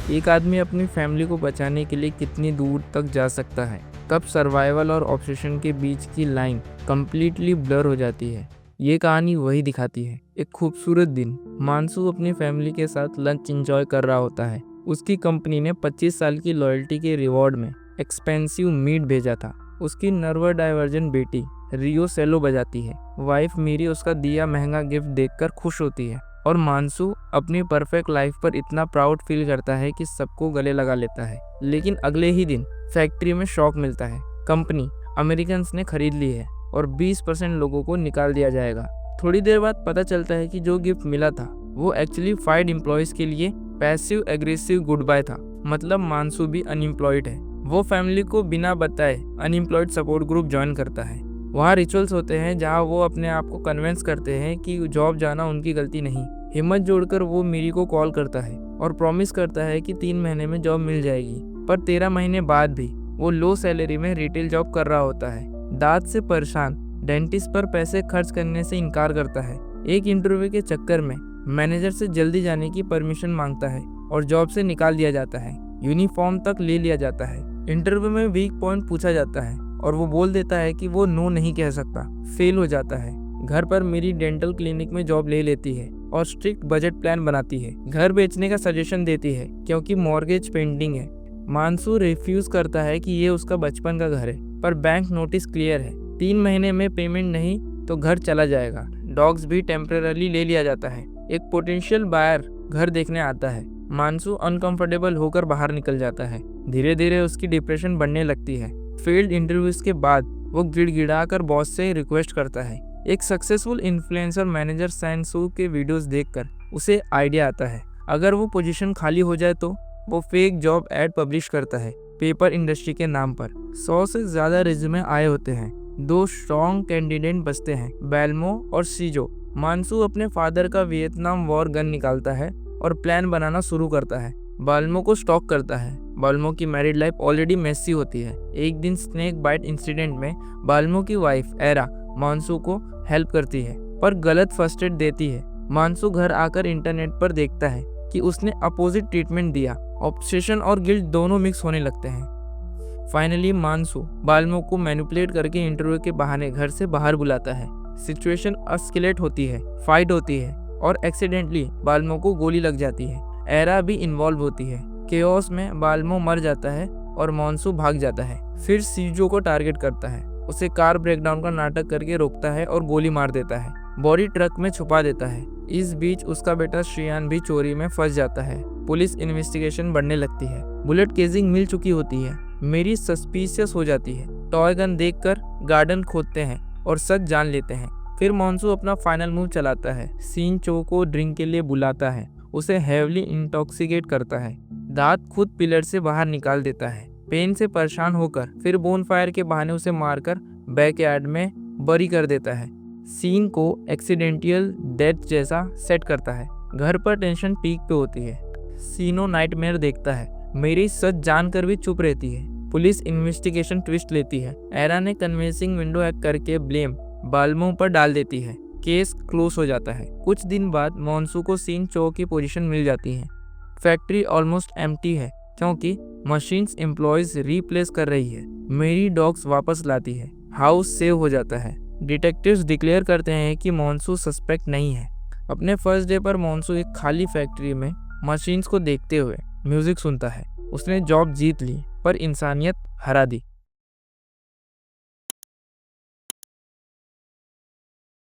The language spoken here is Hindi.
एक आदमी अपनी फैमिली को बचाने के लिए कितनी दूर तक जा सकता है, कब सर्वाइवल और ऑब्सेशन के बीच की लाइन कंप्लीटली ब्लर हो जाती है। ये कहानी वही दिखाती है। एक खूबसूरत दिन मानसू अपनी फैमिली के साथ लंच एंजॉय कर रहा होता है। उसकी कंपनी ने 25 साल की लॉयल्टी के रिवॉर्ड में एक्सपेंसिव मीट भेजा था। उसकी नर्व डाइवर्जन बेटी रियो सेलो बजाती है। वाइफ मीरी उसका दिया महंगा गिफ्ट देखकर खुश होती है और मानसू अपनी परफेक्ट लाइफ पर इतना प्राउड फील करता है कि सबको गले लगा लेता है। लेकिन अगले ही दिन फैक्ट्री में शॉक मिलता है। कंपनी अमेरिकन्स ने खरीद ली है और 20% लोगों को निकाल दिया जाएगा। थोड़ी देर बाद पता चलता है कि जो गिफ्ट मिला था वो एक्चुअली फायर्ड एम्प्लॉयज के लिए पैसिव एग्रेसिव गुड बाय था। मतलब मानसू भी अनएम्प्लॉयड है। वो फैमिली को बिना बताए अनएम्प्लॉयड सपोर्ट ग्रुप ज्वाइन करता है। वहाँ रिचुअल्स होते हैं जहाँ वो अपने आप को कन्विंस करते हैं कि जॉब जाना उनकी गलती नहीं। हिम्मत जोड़कर वो मीरी को कॉल करता है और प्रॉमिस करता है कि 3 महीने में जॉब मिल जाएगी। पर 13 महीने बाद भी वो लो सैलरी में रिटेल जॉब कर रहा होता है। दांत से परेशान डेंटिस्ट पर पैसे खर्च करने से इनकार करता है। एक इंटरव्यू के चक्कर में मैनेजर से जल्दी जाने की परमिशन मांगता है और जॉब से निकाल दिया जाता है। यूनिफॉर्म तक ले लिया जाता है। इंटरव्यू में वीक पॉइंट पूछा जाता है और वो बोल देता है कि वो नो नहीं कह सकता। फेल हो जाता है। घर पर मेरी डेंटल क्लिनिक में जॉब ले लेती है और स्ट्रिक्ट बजट प्लान बनाती है। घर बेचने का सजेशन देती है क्योंकि मॉर्गेज पेंडिंग है। मानसू रिफ्यूज करता है कि ये उसका बचपन का घर है, पर बैंक नोटिस क्लियर है। 3 महीने में पेमेंट नहीं तो घर चला जाएगा। डॉग्स भी टेम्परेरी ले लिया जाता है। एक पोटेंशियल बायर घर देखने आता है। मानसू अनकंफर्टेबल होकर बाहर निकल जाता है। धीरे धीरे उसकी डिप्रेशन बढ़ने लगती है। फेल्ड इंटरव्यूज के बाद वो गिड़गिड़ाकर बॉस से रिक्वेस्ट करता है। एक सक्सेसफुल इन्फ्लुएंसर मैनेजर सैनसू के वीडियोस देखकर उसे आइडिया आता है, अगर वो पोजीशन खाली हो जाए तो वो फेक जॉब एड पब्लिश करता है पेपर इंडस्ट्री के नाम पर। 100 से ज़्यादा रिज्यूमे आए होते हैं। 2 स्ट्रॉन्ग कैंडिडेट बचते हैं, बेल्मो और सीजो। मानसू अपने फादर का वियतनाम वॉर गन निकालता है और प्लान बनाना शुरू करता है। बाल्मो को स्टॉक करता है। बाल्मो की मैरिड लाइफ ऑलरेडी मेसी होती है। एक दिन स्नेक बाइट इंसिडेंट में बाल्मो की वाइफ एरा मानसू को हेल्प करती है पर गलत फर्स्ट एड देती है। मानसू घर आकर इंटरनेट पर देखता है कि उसने अपोजिट ट्रीटमेंट दिया। ऑब्सेशन और गिल्ट दोनों मिक्स होने लगते हैं। फाइनली मानसू बाल्मो को मैनिपुलेट करके इंटरव्यू के बहाने घर से बाहर बुलाता है। सिचुएशन एस्केलेट होती है, फाइट होती है और एक्सीडेंटली बाल्मो को गोली लग जाती है। एरा भी इन्वॉल्व होती है। केओस में बाल्मो मर जाता है और मानसू भाग जाता है। फिर सीजो को टारगेट करता है। उसे कार ब्रेकडाउन का नाटक करके रोकता है और गोली मार देता है। बॉडी ट्रक में छुपा देता है। इस बीच उसका बेटा श्रेयान भी चोरी में फंस जाता है। पुलिस इन्वेस्टिगेशन बढ़ने लगती है। बुलेट केजिंग मिल चुकी होती है। मेरी सस्पिशियस हो जाती है। टॉय गन देखकर गार्डन खोदते हैं और सच जान लेते हैं। फिर मानसू अपना फाइनल मूव चलाता है। सीन चो को ड्रिंक के लिए बुलाता है, उसे हेवली इंटॉक्सिकेट करता है, दांत खुद पिलर से बाहर निकाल देता है। पेन से परेशान होकर फिर बोनफायर के बहाने उसे मारकर बैकयार्ड में बरी कर देता है। सीन को एक्सीडेंटल डेथ जैसा सेट करता है। घर पर टेंशन पीक पे होती है। सीनो नाइटमेयर देखता है। मेरी सच जानकर भी चुप रहती है। पुलिस इन्वेस्टिगेशन ट्विस्ट लेती है। एरा ने कन्विंसिंग विंडो हैक करके ब्लेम बाल्मो पर डाल देती है। केस क्लोज हो जाता है। कुछ दिन बाद मानसू को सीन चो की पोजीशन मिल जाती है। फैक्ट्री ऑलमोस्ट एम्प्टी है क्योंकि मशीन्स एम्प्लॉयज रिप्लेस कर रही है। मेरी डॉग्स वापस लाती है। हाउस सेव हो जाता है। डिटेक्टिव्स डिक्लेयर करते हैं कि मानसू सस्पेक्ट नहीं है। अपने फर्स्ट डे पर मानसू एक खाली फैक्ट्री में मशीन्स को देखते हुए म्यूजिक सुनता है। उसने जॉब जीत ली पर इंसानियत हरा दी।